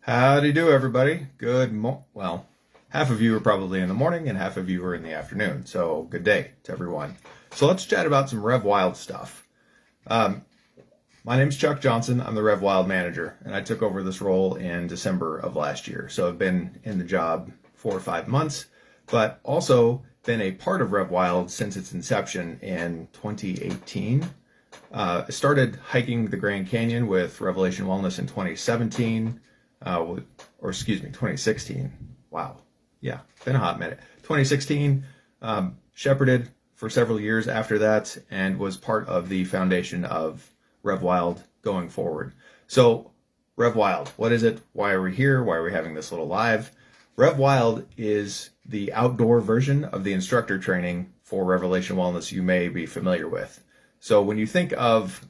Howdy do, everybody. Well, half of you are probably in the morning and half of you are in the afternoon. So good day to everyone. So let's chat about some RevWild stuff. My name's Chuck Johnson. I'm the RevWild manager, and I took over this role in December of last year. So I've been in the job 4 or 5 months, but also been a part of RevWild since its inception in 2018. I started hiking the Grand Canyon with Revelation Wellness in 2017. 2016. Wow. Yeah, been a hot minute. 2016, shepherded for several years after that and was part of the foundation of RevWild going forward. So, RevWild, what is it? Why are we here? Why are we having this little live? RevWild is the outdoor version of the instructor training for Revelation Wellness you may be familiar with. So when you think of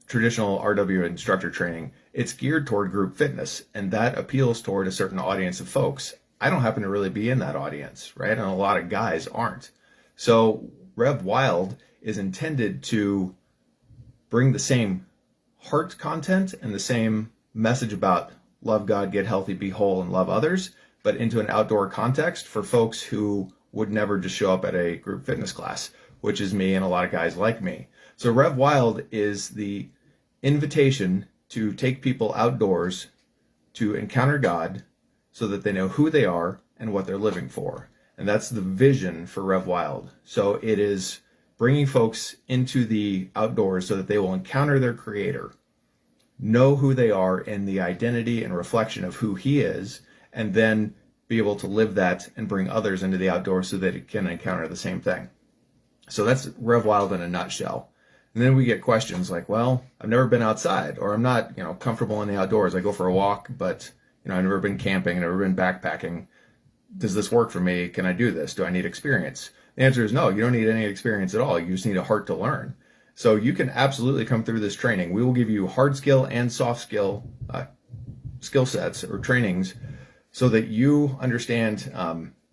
traditional RW instructor training, it's geared toward group fitness, and that appeals toward a certain audience of folks. I don't happen to really be in that audience, right? And a lot of guys aren't. So RevWild is intended to bring the same heart content and the same message about love God, get healthy, be whole, and love others, but into an outdoor context for folks who would never just show up at a group fitness class, which is me and a lot of guys like me. So RevWild is the invitation to take people outdoors to encounter God so that they know who they are and what they're living for. And that's the vision for RevWild. So it is bringing folks into the outdoors so that they will encounter their Creator, know who they are in the identity and reflection of who He is, and then be able to live that and bring others into the outdoors so that it can encounter the same thing. So that's RevWild in a nutshell. And then we get questions like, well, I've never been outside, or I'm not, comfortable in the outdoors. I go for a walk, but, I've never been camping, I've never been backpacking. Does this work for me? Can I do this? Do I need experience? The answer is no, you don't need any experience at all. You just need a heart to learn. So you can absolutely come through this training. We will give you hard skill and soft skill skill sets or trainings so that you understand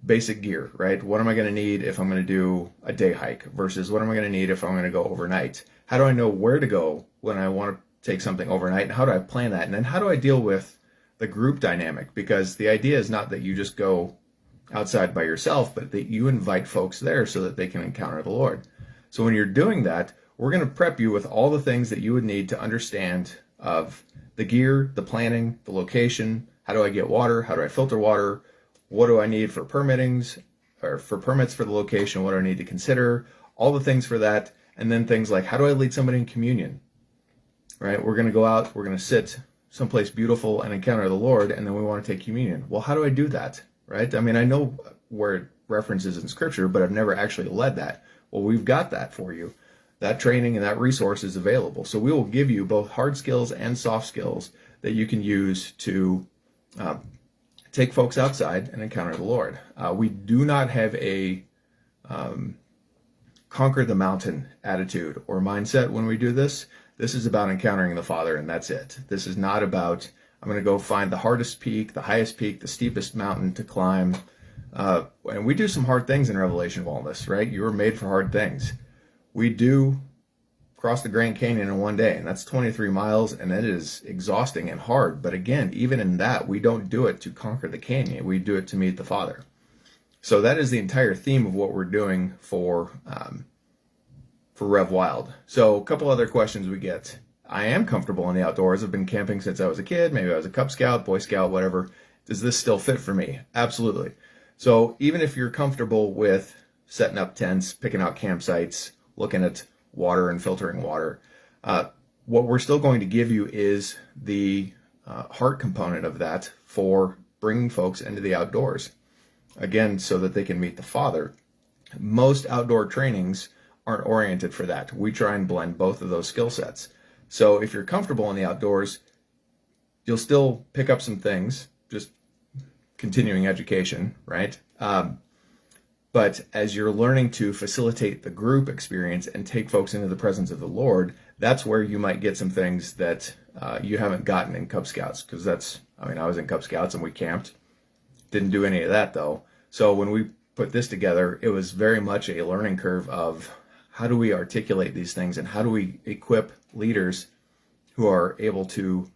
basic gear, right? What am I going to need if I'm going to do a day hike versus what am I going to need if I'm going to go overnight? How do I know where to go when I want to take something overnight? And how do I plan that? And then how do I deal with the group dynamic? Because the idea is not that you just go outside by yourself, but that you invite folks there so that they can encounter the Lord. So when you're doing that, we're going to prep you with all the things that you would need to understand of the gear, the planning, the location. How do I get water? How do I filter water? What do I need for permits for the location? What do I need to consider? All the things for that. And then things like, how do I lead somebody in communion? Right? We're going to go out, we're going to sit someplace beautiful and encounter the Lord, and then we want to take communion. Well, how do I do that? Right? I mean, I know where it references in Scripture, but I've never actually led that. Well, we've got that for you. That training and that resource is available. So we will give you both hard skills and soft skills that you can use to take folks outside and encounter the Lord. We do not have a conquer the mountain attitude or mindset when we do this. This is about encountering the Father, and that's it. This is not about, I'm going to go find the hardest peak, the highest peak, the steepest mountain to climb. And we do some hard things in Revelation Wellness, right? You were made for hard things. We do cross the Grand Canyon in one day, and that's 23 miles, and it is exhausting and hard. But again, even in that, we don't do it to conquer the canyon. We do it to meet the Father. So that is the entire theme of what we're doing for RevWild. So a couple other questions we get. I am comfortable in the outdoors. I've been camping since I was a kid. Maybe I was a Cub Scout, Boy Scout, whatever. Does this still fit for me? Absolutely. So even if you're comfortable with setting up tents, picking out campsites, looking at water and filtering water, what we're still going to give you is the heart component of that for bringing folks into the outdoors, again, so that they can meet the Father. Most outdoor trainings aren't oriented for that. We try and blend both of those skill sets. So if you're comfortable in the outdoors, you'll still pick up some things, just continuing education, right? But as you're learning to facilitate the group experience and take folks into the presence of the Lord, that's where you might get some things that you haven't gotten in Cub Scouts. Because I was in Cub Scouts and we camped. Didn't do any of that though. So when we put this together, it was very much a learning curve of how do we articulate these things and how do we equip leaders who are able to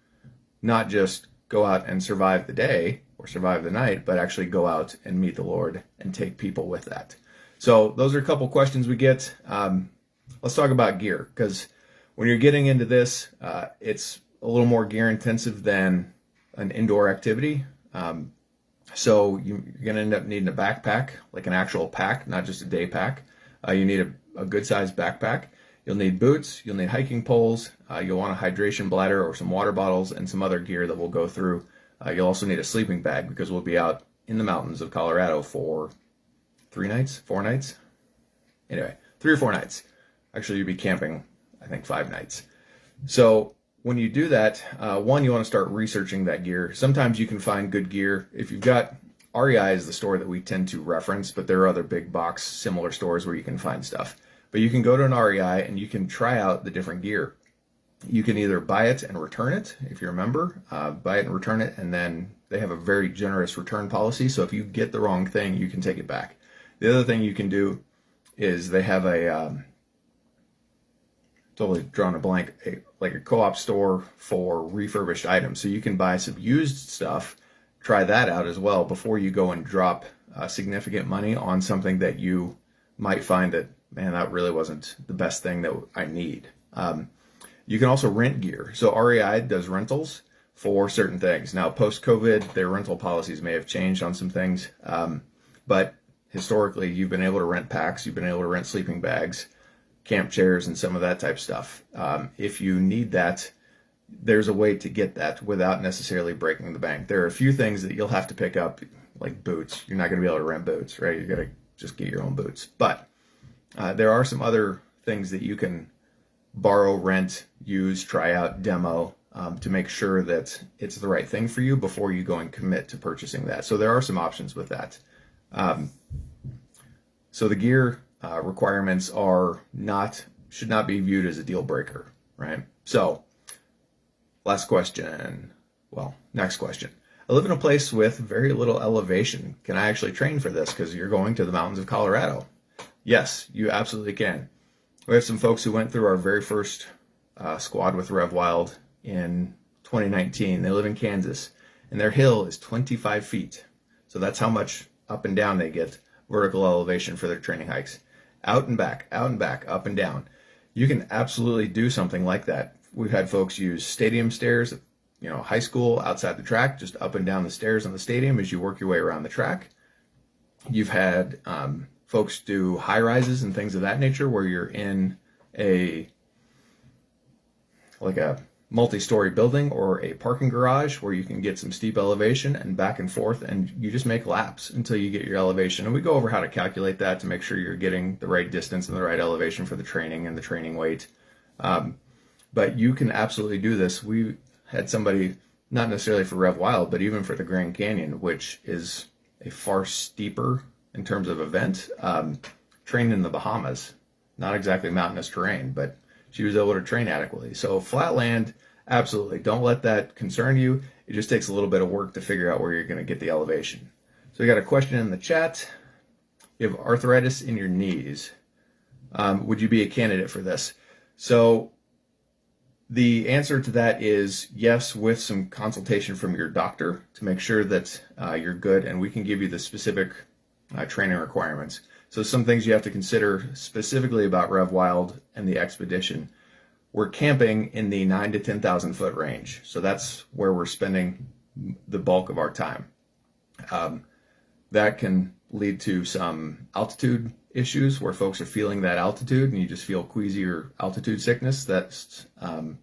not just go out and survive the day or survive the night, but actually go out and meet the Lord and take people with that. So those are a couple questions we get. Let's talk about gear, because when you're getting into this, it's a little more gear intensive than an indoor activity. So you're going to end up needing a backpack, like an actual pack, not just a day pack. You need a good sized backpack. You'll need boots, you'll need hiking poles, you'll want a hydration bladder or some water bottles and some other gear that we'll go through. You'll also need a sleeping bag, because we'll be out in the mountains of Colorado for 4 nights? Anyway, 3 or 4 nights. Actually, you'll be camping, I think, 5 nights. So when you do that, one, you want to start researching that gear. Sometimes you can find good gear. If you've got, REI is the store that we tend to reference, but there are other big box similar stores where you can find stuff. But you can go to an REI and you can try out the different gear. You can either buy it and return it, if you remember, buy it and return it, and then they have a very generous return policy. So if you get the wrong thing, you can take it back. The other thing you can do is they have a, totally drawn a blank, like a co-op store for refurbished items. So you can buy some used stuff, try that out as well before you go and drop significant money on something that you might find that, man, that really wasn't the best thing that I need. You can also rent gear. So REI does rentals for certain things. Now, post-COVID, their rental policies may have changed on some things, but historically, you've been able to rent packs, you've been able to rent sleeping bags, camp chairs, and some of that type stuff. If you need that, there's a way to get that without necessarily breaking the bank. There are a few things that you'll have to pick up, like boots. You're not going to be able to rent boots, right? You got to just get your own boots. But there are some other things that you can borrow, rent, use, try out, demo, to make sure that it's the right thing for you before you go and commit to purchasing that. So there are some options with that. So the gear requirements should not be viewed as a deal breaker, right? So next question. I live in a place with very little elevation. Can I actually train for this? Because you're going to the mountains of Colorado. Yes, you absolutely can. We have some folks who went through our very first squad with RevWild in 2019. They live in Kansas, and their hill is 25 feet. So that's how much up and down they get vertical elevation for their training hikes. Out and back, up and down. You can absolutely do something like that. We've had folks use stadium stairs, high school, outside the track, just up and down the stairs on the stadium as you work your way around the track. You've had folks do high rises and things of that nature where you're in a multi-story building or a parking garage where you can get some steep elevation and back and forth, and you just make laps until you get your elevation. And we go over how to calculate that to make sure you're getting the right distance and the right elevation for the training and the training weight. But you can absolutely do this. We had somebody, not necessarily for RevWild, but even for the Grand Canyon, which is a far steeper in terms of event, trained in the Bahamas. Not exactly mountainous terrain, but she was able to train adequately. So flatland, absolutely. Don't let that concern you. It just takes a little bit of work to figure out where you're going to get the elevation. So we got a question in the chat. You have arthritis in your knees. Would you be a candidate for this? So the answer to that is yes, with some consultation from your doctor to make sure that you're good, and we can give you the specific training requirements. So some things you have to consider specifically about RevWild and the expedition. We're camping in the 9,000 to 10,000 foot range. So that's where we're spending the bulk of our time. That can lead to some altitude issues where folks are feeling that altitude and you just feel queasy or altitude sickness. That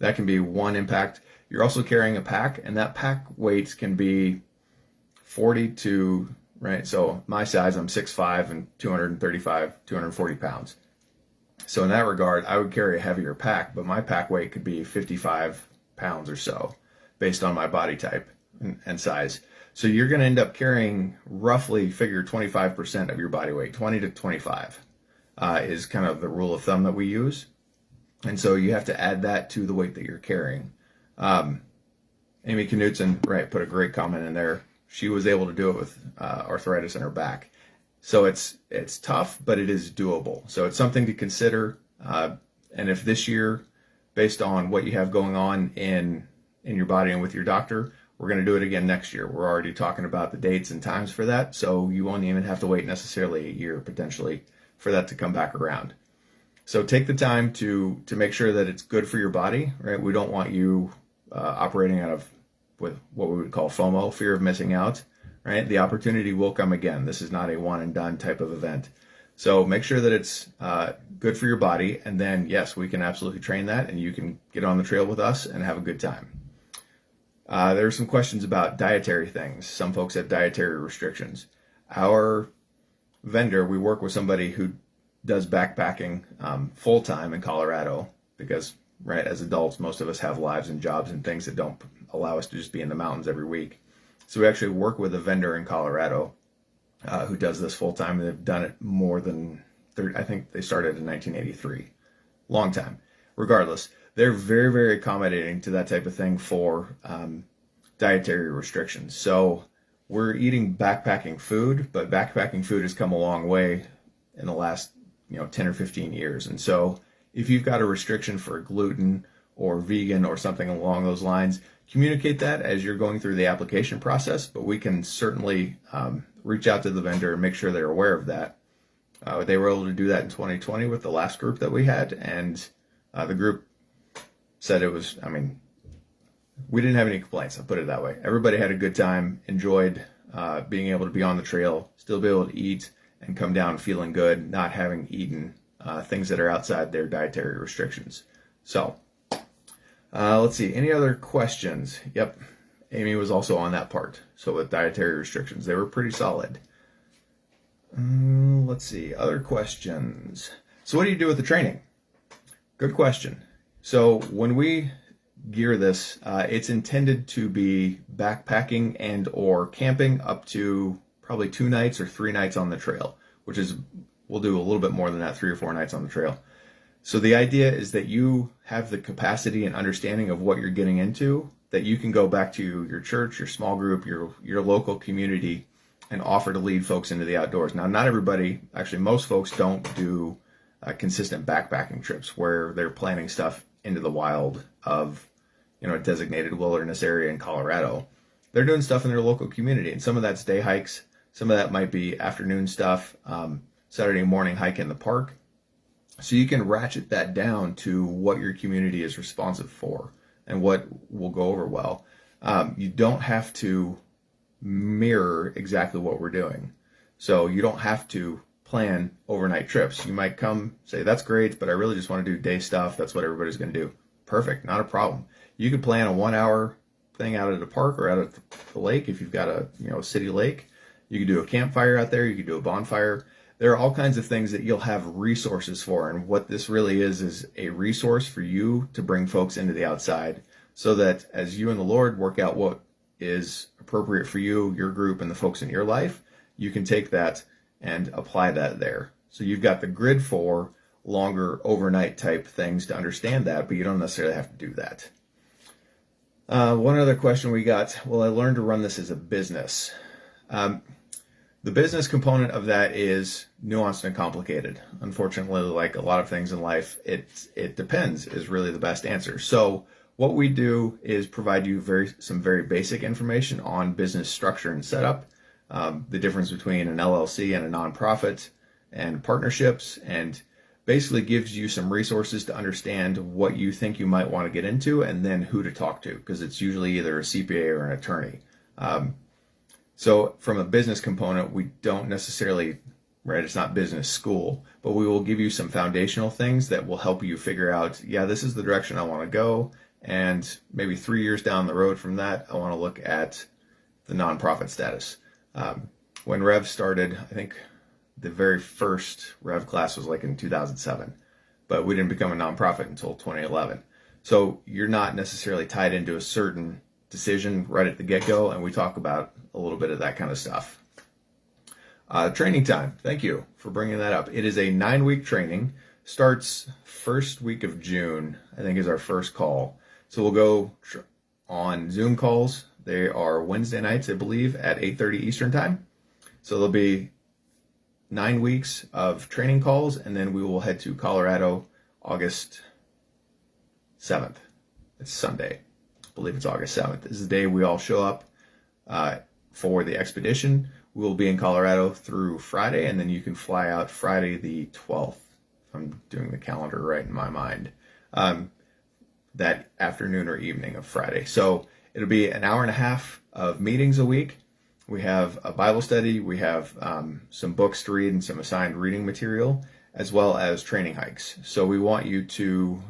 can be one impact. You're also carrying a pack, and that pack weight can be 40 to, right? So my size, I'm 6'5" and 240 pounds. So in that regard, I would carry a heavier pack, but my pack weight could be 55 pounds or so based on my body type and size. So you're going to end up carrying roughly, figure 25% of your body weight. 20 to 25 is kind of the rule of thumb that we use. And so you have to add that to the weight that you're carrying. Amy Knutson, right, put a great comment in there. She was able to do it with arthritis in her back. So it's tough, but it is doable. So it's something to consider. And if this year, based on what you have going on in your body and with your doctor, We're going to do it again next year. We're already talking about the dates and times for that, so you won't even have to wait necessarily a year potentially for that to come back around. So take the time to make sure that it's good for your body, right? We don't want you operating out of with what we would call FOMO, fear of missing out, right? The opportunity will come again. This is not a one and done type of event. So make sure that it's good for your body, and then yes, we can absolutely train that, and you can get on the trail with us and have a good time. There are some questions about dietary things. Some folks have dietary restrictions. Our vendor, we work with somebody who does backpacking full-time in Colorado because, right, as adults, most of us have lives and jobs and things that don't allow us to just be in the mountains every week. So we actually work with a vendor in Colorado who does this full-time, and they've done it more than 30, I think they started in 1983. Long time. Regardless, they're very, very accommodating to that type of thing for dietary restrictions. So we're eating backpacking food, but backpacking food has come a long way in the last 10 or 15 years. And so if you've got a restriction for gluten or vegan or something along those lines, communicate that as you're going through the application process, but we can certainly reach out to the vendor and make sure they're aware of that. They were able to do that in 2020 with the last group that we had, and the group said it was, we didn't have any complaints, I'll put it that way. Everybody had a good time, enjoyed being able to be on the trail, still be able to eat, and come down feeling good, not having eaten things that are outside their dietary restrictions. So, let's see, any other questions? Yep, Amy was also on that part. So with dietary restrictions, they were pretty solid. Let's see, other questions. So what do you do with the training? Good question. So when we gear this, it's intended to be backpacking and or camping up to probably 2 nights or 3 nights on the trail, which is, we'll do a little bit more than that, 3 or 4 nights on the trail. So the idea is that you have the capacity and understanding of what you're getting into, that you can go back to your church, your small group, your local community, and offer to lead folks into the outdoors. Now, not everybody, actually most folks don't do consistent backpacking trips where they're planning stuff into the wild of a designated wilderness area in Colorado. They're doing stuff in their local community, and some of that's day hikes, some of that might be afternoon stuff, Saturday morning hike in the park. So you can ratchet that down to what your community is responsive for and what will go over well. You don't have to mirror exactly what we're doing. So you don't have to plan overnight trips. You might come say, that's great, but I really just want to do day stuff. That's what everybody's going to do. Perfect, not a problem. You could plan a 1-hour thing out at a park or out at the lake if you've got a city lake. You could do a campfire out there. You could do a bonfire. There are all kinds of things that you'll have resources for. And what this really is a resource for you to bring folks into the outside so that as you and the Lord work out what is appropriate for you, your group, and the folks in your life, you can take that and apply that there. So you've got the grid for longer overnight type things to understand that, but you don't necessarily have to do that. One other question we got, well, I learned to run this as a business. The business component of that is nuanced and complicated. Unfortunately, like a lot of things in life, it depends is really the best answer. So what we do is provide you some very basic information on business structure and setup, the difference between an LLC and a nonprofit, and partnerships, and basically gives you some resources to understand what you think you might want to get into and then who to talk to, because it's usually either a CPA or an attorney. So from a business component, we don't necessarily, right, it's not business school, but we will give you some foundational things that will help you figure out, yeah, this is the direction I want to go. And maybe 3 years down the road from that, I want to look at the nonprofit status. When Rev started, I think the very first Rev class was like in 2007, but we didn't become a nonprofit until 2011. So you're not necessarily tied into a certain decision right at the get-go, and we talk about a little bit of that kind of stuff. Training time. Thank you for bringing that up. It is a 9-week training. Starts first week of June, I think is our first call. So we'll go on Zoom calls. They are Wednesday nights, I believe, at 8:30 Eastern time. So there'll be 9 weeks of training calls, and then we will head to Colorado August 7th. It's Sunday. believe it's August 7th, is the day we all show up for the expedition. We will be in Colorado through Friday, and then you can fly out Friday the 12th, if I'm doing the calendar right in my mind, that afternoon or evening of Friday. So it'll be an hour and a half of meetings a week. We have a Bible study, we have some books to read and some assigned reading material, as well as training hikes. So we want you to,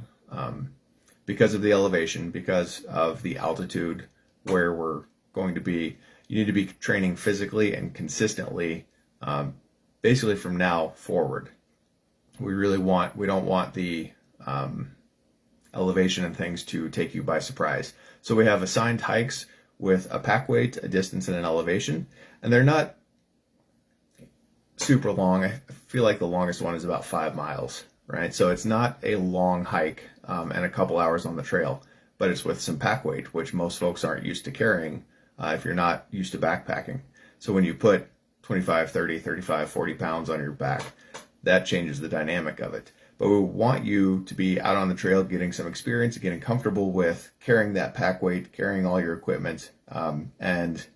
because of the elevation, because of the altitude where we're going to be, you need to be training physically and consistently, basically from now forward. We don't want the elevation and things to take you by surprise. So we have assigned hikes with a pack weight, a distance, and an elevation. And they're not super long. I feel like the longest one is about 5 miles, right? So it's not a long hike and a couple hours on the trail, but it's with some pack weight, which most folks aren't used to carrying if you're not used to backpacking. So when you put 25, 30, 35, 40 pounds on your back, that changes the dynamic of it. But we want you to be out on the trail, getting some experience, getting comfortable with carrying that pack weight, carrying all your equipment, and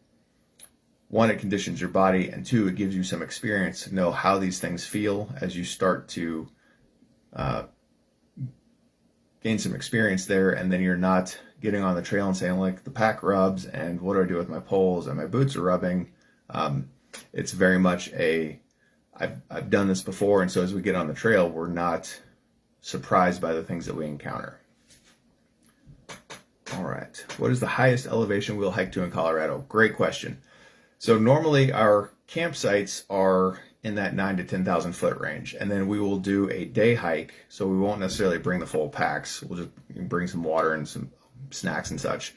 one, it conditions your body, and two, it gives you some experience to know how these things feel as you start to gain some experience there, and then you're not getting on the trail and saying, like, the pack rubs, and what do I do with my poles, and my boots are rubbing. It's very much I've done this before, and so as we get on the trail, we're not surprised by the things that we encounter. All right, what is the highest elevation we'll hike to in Colorado? Great question. So normally our campsites are in that 9,000 to 10,000 foot range, and then we will do a day hike. So we won't necessarily bring the full packs. We'll just bring some water and some snacks and such.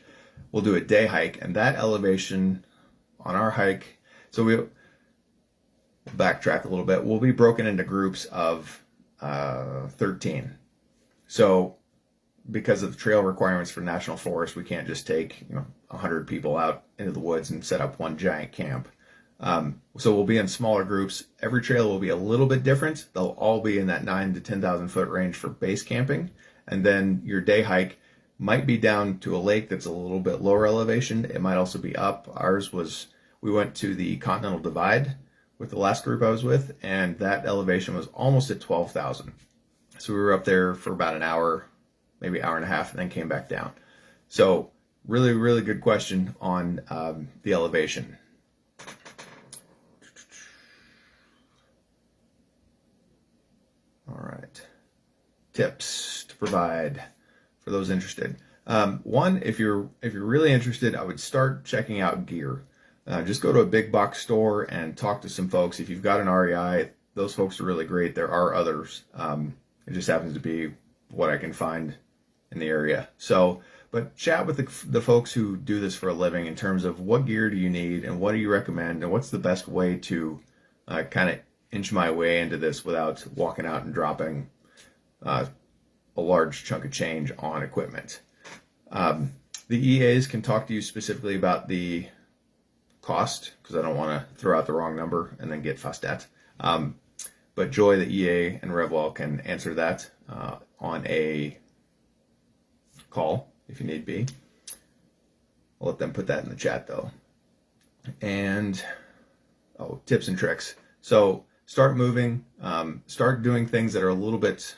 We'll do a day hike, and that elevation on our hike, so we'll backtrack a little bit. We'll be broken into groups of 13. So because of the trail requirements for national forest, we can't just take 100 people out into the woods and set up one giant camp. So we'll be in smaller groups. Every trail will be a little bit different. They'll all be in that 9,000 to 10,000 foot range for base camping. And then your day hike might be down to a lake that's a little bit lower elevation. It might also be up. We went to the Continental Divide with the last group I was with, and that elevation was almost at 12,000. So we were up there for about an hour, maybe hour and a half, and then came back down. So really, really good question on the elevation. All right. Tips to provide for those interested. One, if you're really interested, I would start checking out gear. Just go to a big box store and talk to some folks. If you've got an REI, those folks are really great. There are others. It just happens to be what I can find in the area. So, but chat with the folks who do this for a living in terms of what gear do you need and what do you recommend and what's the best way to kind of inch my way into this without walking out and dropping a large chunk of change on equipment. The EAs can talk to you specifically about the cost, because I don't want to throw out the wrong number and then get fussed at. But Joy, the EA, and RevWild can answer that on a call if you need be. I'll let them put that in the chat though. And tips and tricks. So start moving, start doing things that are a little bit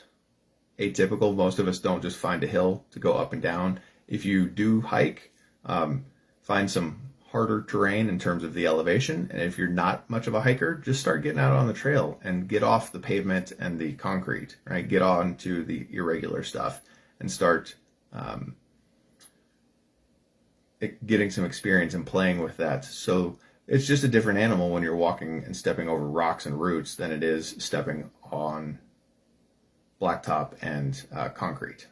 atypical. Most of us don't just find a hill to go up and down. If you do hike, find some harder terrain in terms of the elevation. And if you're not much of a hiker, just start getting out on the trail and get off the pavement and the concrete, right? Get on to the irregular stuff and start getting some experience and playing with that. So it's just a different animal when you're walking and stepping over rocks and roots than it is stepping on blacktop and concrete.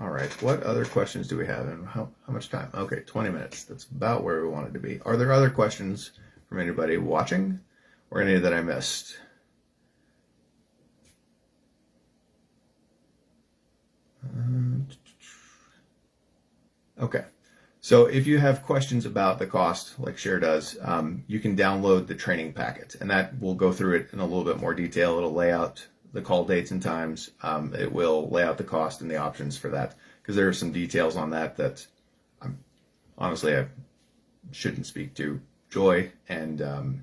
All right, what other questions do we have and how much time? Okay, 20 minutes. That's about where we wanted to be. Are there other questions from anybody watching or any that I missed? Okay, so if you have questions about the cost, like Cher does, you can download the training packet, and that will go through it in a little bit more detail. It'll lay out the call dates and times. It will lay out the cost and the options for that, because there are some details on that honestly I shouldn't speak to. Joy and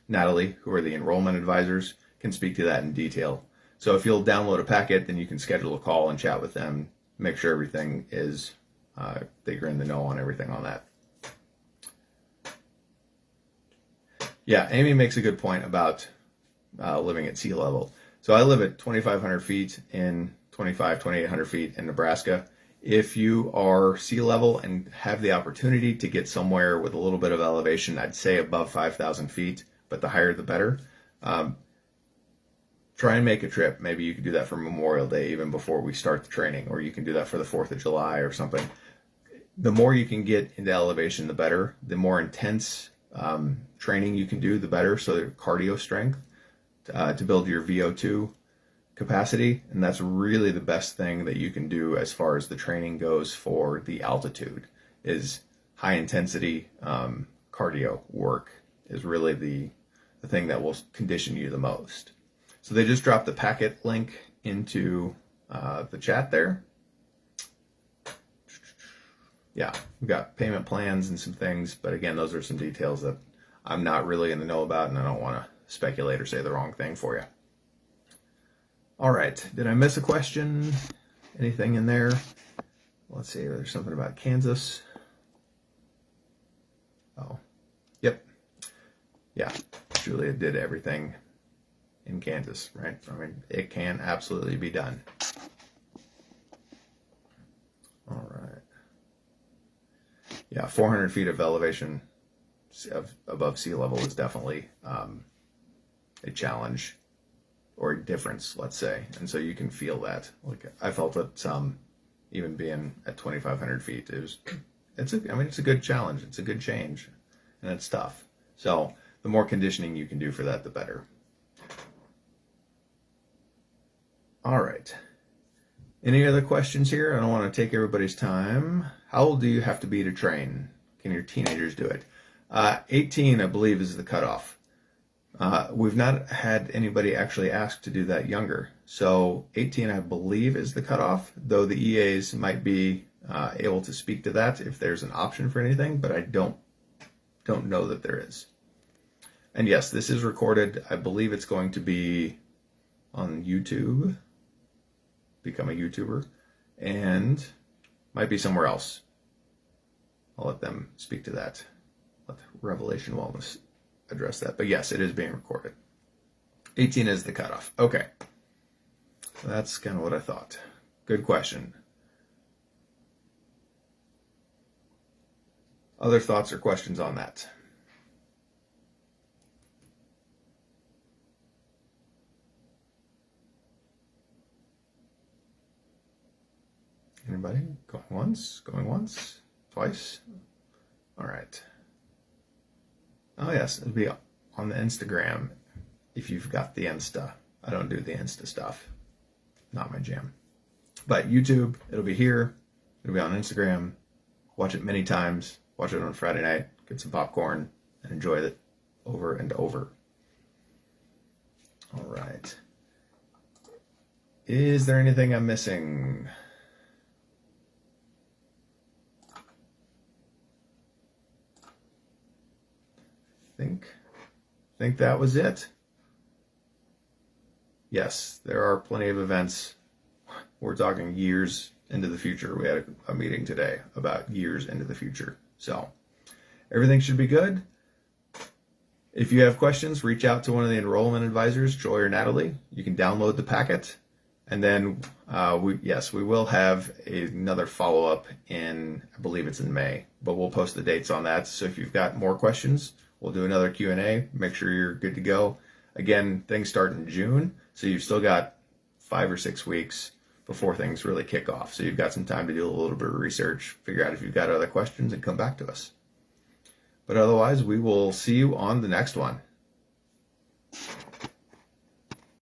Natalie, who are the enrollment advisors, can speak to that in detail. So if you'll download a packet, then you can schedule a call and chat with them, make sure everything is, that you're in the know on everything on that. Yeah, Amy makes a good point about living at sea level. So I live at 2,500 feet in 2,800 feet in Nebraska. If you are sea level and have the opportunity to get somewhere with a little bit of elevation, I'd say above 5,000 feet, but the higher the better. Try and make a trip. Maybe you could do that for Memorial Day, even before we start the training, or you can do that for the 4th of July or something. The more you can get into elevation, the better. The more intense training you can do, the better. So cardio strength to build your VO2 capacity, and that's really the best thing that you can do as far as the training goes for the altitude. Is high intensity cardio work is really the thing that will condition you the most. So they just dropped the packet link into the chat there. Yeah, we've got payment plans and some things, but again, those are some details that I'm not really in the know about, and I don't want to speculate or say the wrong thing for you. All right, did I miss a question? Anything in there? Let's see, there's something about Kansas. Oh, yep. Yeah, Julia did everything in Kansas, right? I mean, it can absolutely be done. All right. Yeah, 400 feet of elevation above sea level is definitely a challenge or a difference, let's say. And so you can feel that. Like I felt it even being at 2,500 feet. It's a good challenge. It's a good change, and it's tough. So the more conditioning you can do for that, the better. All right. Any other questions here? I don't want to take everybody's time. How old do you have to be to train? Can your teenagers do it? 18, I believe, is the cutoff. We've not had anybody actually ask to do that younger. So 18, I believe, is the cutoff, though the EAs might be able to speak to that if there's an option for anything, but I don't know that there is. And yes, this is recorded. I believe it's going to be on YouTube, become a YouTuber, and might be somewhere else. I'll let them speak to that. Let Revelation Wellness address that. But yes, it is being recorded. 18 is the cutoff. Okay. So that's kind of what I thought. Good question. Other thoughts or questions on that? Anybody? Going once? Going once? Twice? All right. Oh yes, it'll be on the Instagram if you've got the Insta. I don't do the Insta stuff. Not my jam. But YouTube, it'll be here. It'll be on Instagram. Watch it many times. Watch it on Friday night. Get some popcorn and enjoy it over and over. All right. Is there anything I'm missing? Think that was it. Yes, there are plenty of events. We're talking years into the future. We had a meeting today about years into the future. So everything should be good. If you have questions, reach out to one of the enrollment advisors, Joy or Natalie. You can download the packet. And then, we will have another follow-up in, I believe it's in May, but we'll post the dates on that. So if you've got more questions, we'll do another Q&A. Make sure you're good to go. Again, things start in June, so you've still got 5 or 6 weeks before things really kick off. So you've got some time to do a little bit of research, figure out if you've got other questions, and come back to us. But otherwise, we will see you on the next one.